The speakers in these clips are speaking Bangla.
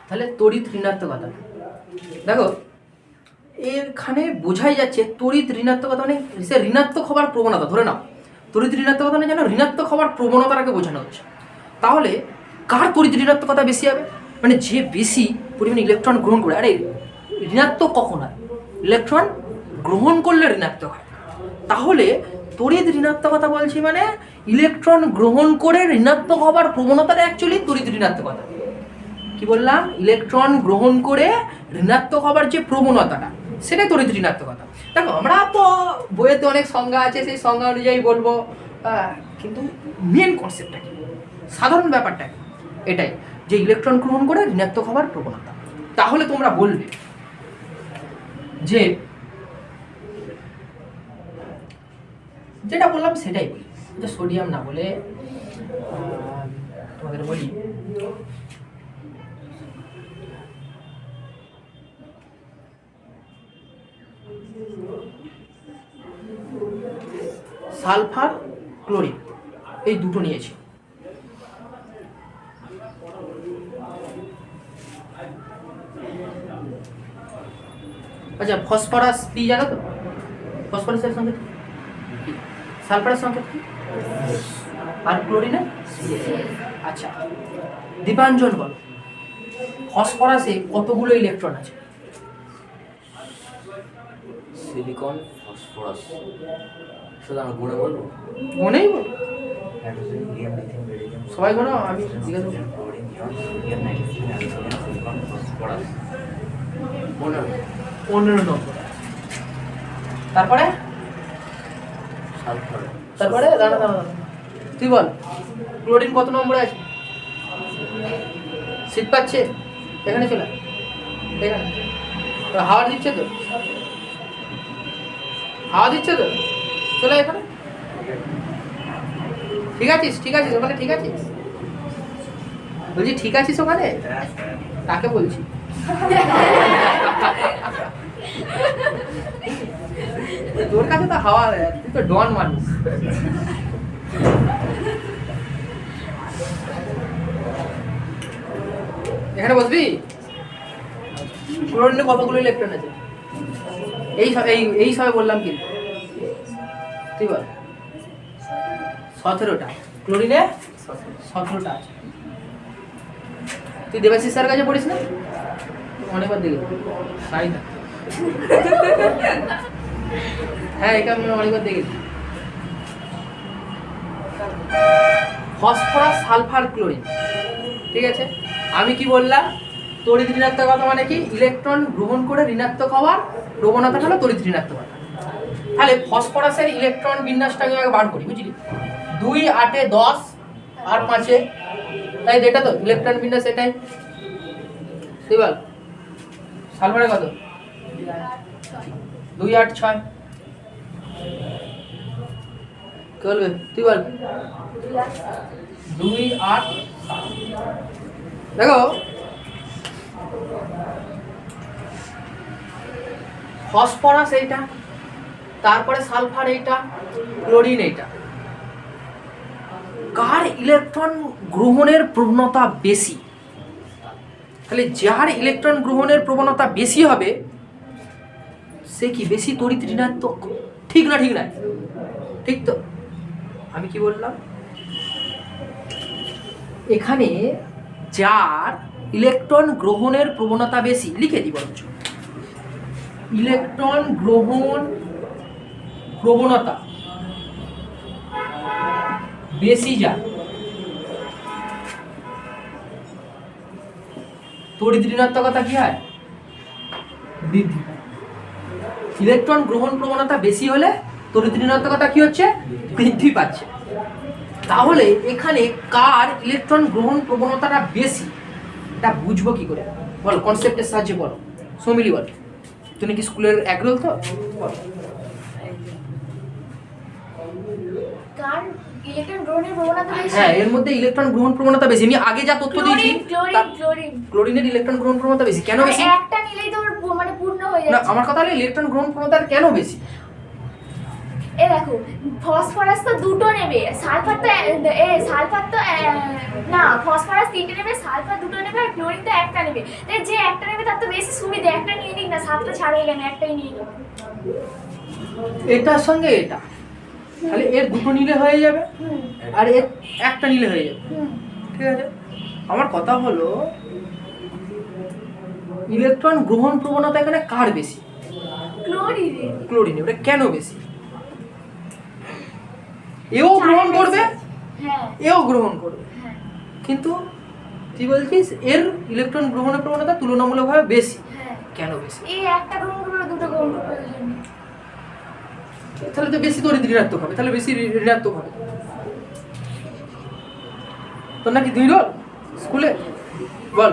তাহলে তড়িৎ ঋণাত্মকতা, দেখো এখানে বোঝাই যাচ্ছে তড়িৎ ঋণাত্মকতা মানে সে ঋণাত্মক হবার প্রবণতা, ধরে নাও তড়িৎ ঋণাত্মকতা মানে যেন ঋণাত্মক হবার প্রবণতাটাকে বোঝানো হচ্ছে। তাহলে কার তড়িৎ ঋণাত্মকতা বেশি হবে? মানে যে বেশি পরিমাণে ইলেকট্রন গ্রহণ করে। আরে ঋণাত্মক কখন হয়? ইলেকট্রন গ্রহণ করলে ঋণাত্মক হয়। তাহলে তড়িৎ ঋণাত্মকতা বলছি মানে ইলেকট্রন গ্রহণ করে ঋণাত্মক হবার প্রবণতাটা অ্যাকচুয়ালি তড়িৎ ঋণাত্মকতা। কি বললাম? ইলেকট্রন গ্রহণ করে ঋণাত্মক হবার যে প্রবণতাটা সেটাই তড়িৎ ঋণাত্মকতা। দেখো আমরা তো বইয়েতে অনেক সংজ্ঞা আছে, সেই সংজ্ঞা অনুযায়ী বলবো, কিন্তু মেন কনসেপ্টটা কি, সাধারণ ব্যাপারটা কি, এটাই যে ইলেকট্রন গ্রহণ করে ঋণাত্মক হবার প্রবণতা। তাহলে তোমরা বলবে যে যেটা বললাম সেটাই বলি, যে সোডিয়াম না বলে তোমাদের বলি সালফার ক্লোরিন, এই দুটো নিয়েছি। আচ্ছা ফসফরাস পি জানো তো? ফসফরাসের সংকেত কি? সালফারের সংকেত কি? আর ক্লোরিনের? আচ্ছা দীপাঞ্জন বল, ফসফরাসে কতগুলো ইলেকট্রন আছে? সিলিকন ফসফরাস, শুধু আমি গুণে বলবো? মনেই বল, হাইড্রোজেন হিলিয়াম লিথিয়াম বেরিলিয়াম সবাই গুণো, আমি জিজ্ঞাসা করছি। Chlorine neon sodium nitrogen aluminium silicon phosphorus 15 number. তারপরে সালফার, তারপরে দাঁড়া, তুই বল ক্লোরিন কত নম্বরে আছে? শীত পাচ্ছে? এখানে চলে আয়, এখানে হাওয়া দিচ্ছে তো, হাওয়া দিচ্ছে তো, চলে আয় এখানে। ঠিক আছিস? ঠিক আছিস ওখানে? ঠিক আছিস বলছি, ঠিক আছিস ওখানে? তাকে বলছি। তোর কাছে তো হাওয়া, তুই তো ডন মানুষ। এখানে বসবি। ক্লোরিনে কতগুলো ইলেকট্রন আছে? এই সবে বললাম কিন্তু, তুই বল। 17টা। ক্লোরিনে 17টা আছে। তুই দেবাশিস স্যার কাছে পড়িস না? অনেকবার দেখি তাই না? হ্যাঁ এটা আমি অনেকবার দেখেছি। ফসফরাস সালফার ক্লোরিন, ঠিক আছে। আমি কি বললাম? তড়িৎ ঋণাত্মকতা মানে কি? ইলেকট্রন গ্রহণ করে ঋণাত্মক হওয়ার প্রবণতাটা হলো তড়িৎ ঋণাত্মকতা। তাহলে ফসফরাসের ইলেকট্রন বিন্যাসটা আমি আগে বার করি, বুঝলি? 2 8 10 আর 5, তাই এটা তো ইলেকট্রন বিন্যাস, এটাই। তুই বল সালফারে কত? 2 8 6। কি বলবে? তুই বল। 2 8 7। দেখো ফসফরাস এইটা, তারপরে সালফার এইটা, ক্লোরিন এইটা। কার ইলেকট্রন গ্রহণের প্রবণতা বেশি? তাহলে যার ইলেকট্রন গ্রহণের প্রবণতা বেশি হবে সে কি বেশি তড়িৎ ঋণাত্মক? ঠিক না? ঠিক না? ঠিক তো? আমি কি বললাম? এখানে যার ইলেকট্রন গ্রহণের প্রবণতা বেশি, লিখে দিই বরঞ্চ, ইলেকট্রন গ্রহণ প্রবণতা বেশি যার, তড়িৎ ঋণাত্মকতা কি হয়? বৃদ্ধি পায়। ইলেকট্রন গ্রহণ প্রবণতা বেশি হলে তড়িৎ ঋণাত্মকতা কি হচ্ছে? বৃদ্ধি পাচ্ছে। তাহলে এখানে কার ইলেকট্রন গ্রহণ প্রবণতাটা বেশি এটা বুঝবো কি করে? বলো কনসেপ্টের সাহায্যে বলো। সৌমিলি বল, তুমি কি স্কুলের এগ্রোল তো? বল। কার ইলেকট্রন গ্রহণের প্রবণতা বেশি? হ্যাঁ, এর মধ্যে ইলেকট্রন গ্রহণ প্রবণতা বেশি। আমি আগে যা তথ্য দিয়েছি, ক্লোরিনের ইলেকট্রন গ্রহণ প্রবণতা বেশি। কেন বেশি? একটা নিলেই তো মানে পূর্ণ হয়ে না, যাচ্ছে। আমার কথা হলো ইলেকট্রন গ্রহণ প্রবণতা কেন বেশি? এ দেখো ফসফরাস তো দুটো নেবে, সালফার তো না, ফসফরাস তিনটে নেবে, সালফার দুটো নেবে, আর ক্লোরিন তো একটা নেবে। তাই যে একটা নেবে তার তো বেশি সুবিধা, একটা নিয়ে নিক না, সাতটা ছাড়িয়ে কেন, একটাই নিয়ে নিক। এটার সঙ্গে এটা, তাহলে এর দুটো নিলে হয়ে যাবে, আর এর একটা নিলে হয়ে যাবে। ঠিক আছে, আমার কথা হলো ইলেকট্রন গ্রহণ প্রবণতা এখানে কার বেশি? ক্লোরিন। ওটা কেন বেশি? এও গ্রহণ করবে, হ্যাঁ এও গ্রহণ করবে, হ্যাঁ কিন্তু তুই বলছিস এর ইলেকট্রন গ্রহণের প্রবণতা তুলনামূলকভাবে বেশি। হ্যাঁ। কেন বেশি? এই একটা গ্রহণ করবে, দুটো গ্রহণ করবে প্রয়োজন নেই। তাহলে তো বেশি তড়িৎ ঋণাত্মক হবে, তাহলে বেশি ঋণাত্মক হবে। তোর নাকি দুই রোল স্কুলে? বল।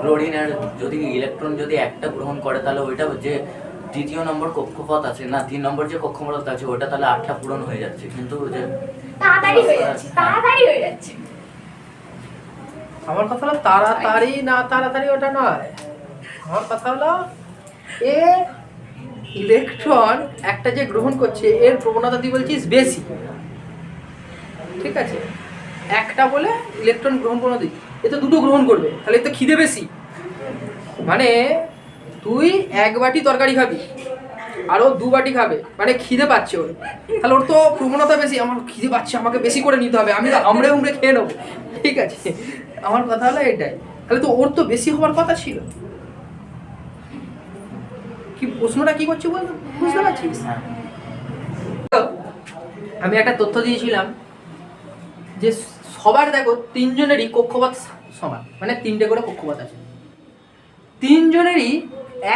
ক্লোরিনের যদি ইলেকট্রন যদি একটা গ্রহণ করে তাহলে ওইটা যে দ্বিতীয় নম্বর কক্ষপথ আছে না, 3 নম্বর যে কক্ষপথ আছে ওটা তাহলে 8টা পূরণ হয়ে যাচ্ছে, কিন্তু যে তাড়াতাড়ি হয়ে যাচ্ছে, তাড়াতাড়ি হয়ে যাচ্ছে। আমার কথা হলো তাড়াতাড়ি না তাড়াতাড়ি ওটা নয়, আমার কথা হলো এ ইলেকট্রন একটা যে গ্রহণ করছে এর প্রবণতা তুই বলছিস বেশি, ঠিক আছে? একটা বলে ইলেকট্রন গ্রহণ প্রবণতা, এ তো দুটো গ্রহণ করবে, তাহলে এ তো খিদে বেশি। মানে তুই 1 বাটি তরকারি খাবি আর ও 2 বাটি খাবে, মানে খিদে পাচ্ছে ওর, তাহলে ওর তো প্রবণতা বেশি, আমার খিদে পাচ্ছে আমাকে বেশি করে নিতে হবে, আমি তো আমড়ে উমড়ে খেয়ে নেবো। ঠিক আছে, আমার কথা হলো এটাই, তাহলে তো ওর তো বেশি হওয়ার কথা ছিল। কি প্রশ্নটা কি করছি বল, বুঝতে পারছিস? আমি একটা তথ্য দিয়েছিলাম যে সবার দেখো 3 জনেরই কক্ষপথ সমান, মানে 3টে করে কক্ষপথ আছে। 3 জনেরই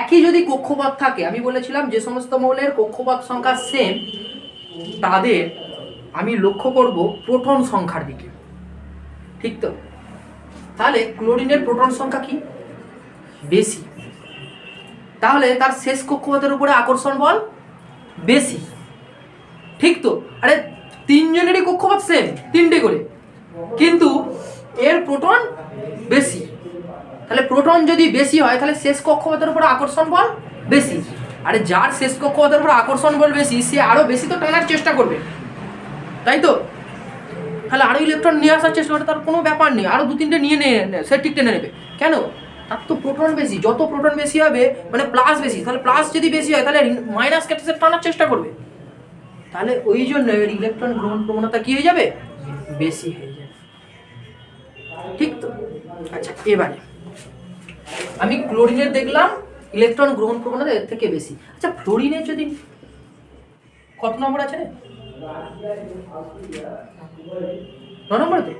একই যদি কক্ষপথ থাকে, আমি বলেছিলাম যে সমস্ত মৌলের কক্ষপথ সংখ্যা সেম তাদের আমি লক্ষ্য করব প্রোটন সংখ্যার দিকে, ঠিক তো? তাহলে ক্লোরিনের প্রোটন সংখ্যা কি বেশি, তাহলে তার শেষ কক্ষপথের উপরে আকর্ষণ বল বেশি, ঠিক তো? আরে 3 জনেরই কক্ষপথ সেম, 3টে করে, কিন্তু এর প্রোটন বেশি, তাহলে প্রোটন যদি বেশি হয় তাহলে শেষ কক্ষপথের উপর আকর্ষণ বল বেশি। আরে যার শেষ কক্ষপথের উপর আকর্ষণ বল বেশি সে আরো বেশি তো টানার চেষ্টা করবে, তাই তো? তাহলে আরো ইলেকট্রন নিয়ে আসার চেষ্টা করে, তার কোনো ব্যাপার নেই, আরো 2-3টে নিয়ে সে ঠিক টেনে নেবে। কেন? তার তো প্রোটন বেশি, যত প্রোটন বেশি হবে মানে প্লাস বেশি, তাহলে প্লাস যদি বেশি হয় তাহলে মাইনাস কেটে সে টানার চেষ্টা করবে, তাহলে ওই জন্য এর ইলেকট্রন গ্রহণ প্রবণতা কি হয়ে যাবে? বেশি হয়ে যাবে, ঠিক তো? আচ্ছা, এবারে আমি ক্লোরিনের দেখলাম ইলেকট্রন গ্রহণ প্রবণতা এর থেকে বেশি। আচ্ছা, ফ্লোরিনের যদি কত নম্বর আছে রে? 9 নম্বরে তো?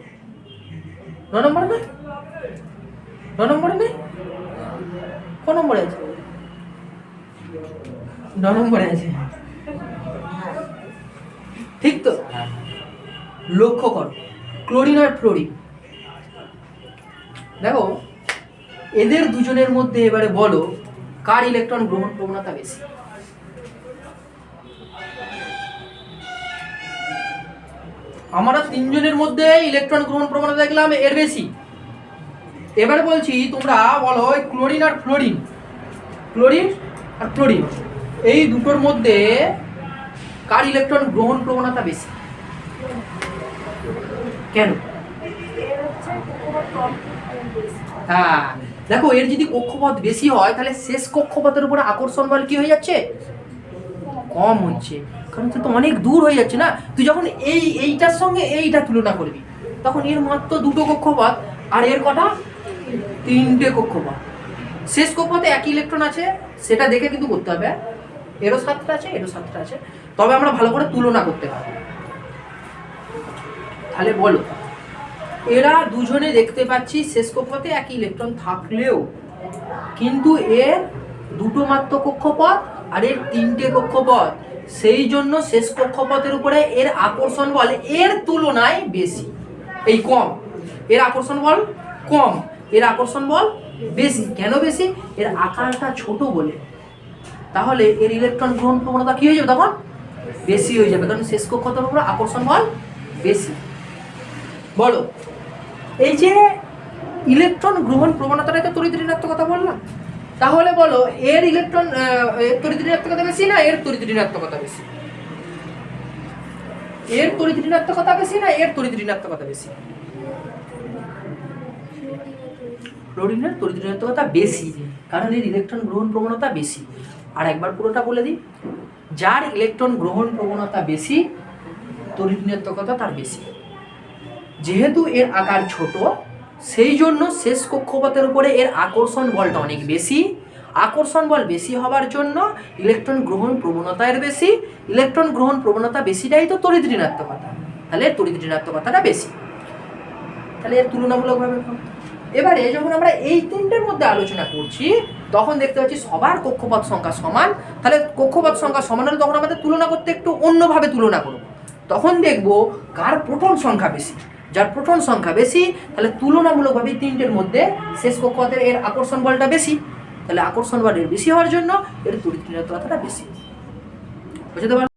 9 নম্বরে না? 9 নম্বরে নেই? কোন নম্বরে আছে? 9 নম্বরে আছে, ঠিক তো? লক্ষ্য কর ক্লোরিন আর ফ্লোরিন, দেখো এদের দুজনের মধ্যে এবারে বলো কার ইলেকট্রন গ্রহণ প্রবণতা বেশি? আমরা 3 জনের মধ্যে ইলেকট্রন গ্রহণ প্রবণতা দেখলাম এর বেশি। এবারে বলছি তোমরা বলো ক্লোরিন আর ফ্লোরিন, ক্লোরিন আর ফ্লোরিন এই দুটোর মধ্যে কার ইলেকট্রন গ্রহণ প্রবণতা বেশি? কেন? হ্যাঁ, দেখো এর যদি কক্ষপথ বেশি হয় তাহলে শেষ কক্ষপথের উপরে আকর্ষণ বল কি হয়ে যাচ্ছে? কম হচ্ছে, কারণ তুই তো অনেক দূর হয়ে যাচ্ছে না। তুই যখন এইটার সঙ্গে এইটা তুলনা করবি তখন এর মাত্র 2টো কক্ষপথ আর এর কটা? 3টে কক্ষপথ। শেষ কক্ষপথে একই ইলেকট্রন আছে সেটা দেখে কিন্তু করতে হবে, এরও 7টা আছে এরও 7টা আছে, তবে আমরা ভালো করে তুলনা করতে পারবো। তাহলে বলো এরা দুজনে দেখতে পাচ্ছি শেষ কক্ষপথে একই ইলেকট্রন থাকলেও কিন্তু এর 2টো মাত্র কক্ষপথ আর এর 3টে কক্ষপথ, সেই জন্য শেষ কক্ষপথের উপরে এর আকর্ষণ বল এর তুলনায় বেশি, এই কম, এর আকর্ষণ বল কম, এর আকর্ষণ বল বেশি। কেন বেশি? এর আকারটা ছোট বলে, তাহলে এর ইলেকট্রন গ্রহণ প্রবণতা কি হয়ে যাবে? তখন বেশি হয়ে যাবে, কারণ শেষ কক্ষপথের উপরে আকর্ষণ বল বেশি। বলো এই যে ইলেকট্রন গ্রহণ প্রবণতাটাই তো তড়িৎ ঋণাত্মক কথা বললাম, তাহলে বলো এর ইলেকট্রন তড়িৎ ঋণাত্মকতা বেশি না এর তড়িৎ ঋণাত্মকতা বেশি? এর তড়িৎ ঋণাত্মকতা বেশি না এর তড়িৎ ঋণাত্মকতা বেশি? ক্লোরিনের তড়িৎ ঋণাত্মকতা বেশি, কারণ এর ইলেকট্রন গ্রহণ প্রবণতা বেশি। আর একবার পুরোটা বলে দিই, যার ইলেকট্রন গ্রহণ প্রবণতা বেশি তড়িৎ ঋণাত্মকতা তার বেশি। যেহেতু এর আকার ছোট সেই জন্য শেষ কক্ষপথের উপরে এর আকর্ষণ বলটা অনেক বেশি। আকর্ষণ বল বেশি হওয়ার জন্য ইলেকট্রন গ্রহণ প্রবণতা এর বেশি। ইলেকট্রন গ্রহণ প্রবণতা বেশিটাই তো তড়িৎ ঋণাত্মকতা, তাহলে এর তড়িৎ ঋণাত্মকতাটা বেশি। তাহলে এর তুলনামূলকভাবে কম। এবারে যখন আমরা এই তিনটের মধ্যে আলোচনা করছি তখন দেখতে পাচ্ছি সবার কক্ষপথ সংখ্যা সমান। তাহলে কক্ষপথ সংখ্যা সমান হলে তখন আমাদের তুলনা করতে একটু অন্যভাবে তুলনা করব। তখন দেখব কার প্রোটন সংখ্যা বেশি। যার প্রোটন সংখ্যা বেশি তাহলে তুলনামূলকভাবে তিনটের মধ্যে শেষ কক্ষপথের এর আকর্ষণ বলটা বেশি। তাহলে আকর্ষণ বল এর বেশি হওয়ার জন্য এর তড়িৎ ঋণাত্মকতাটা বেশি। বুঝতে পারলে?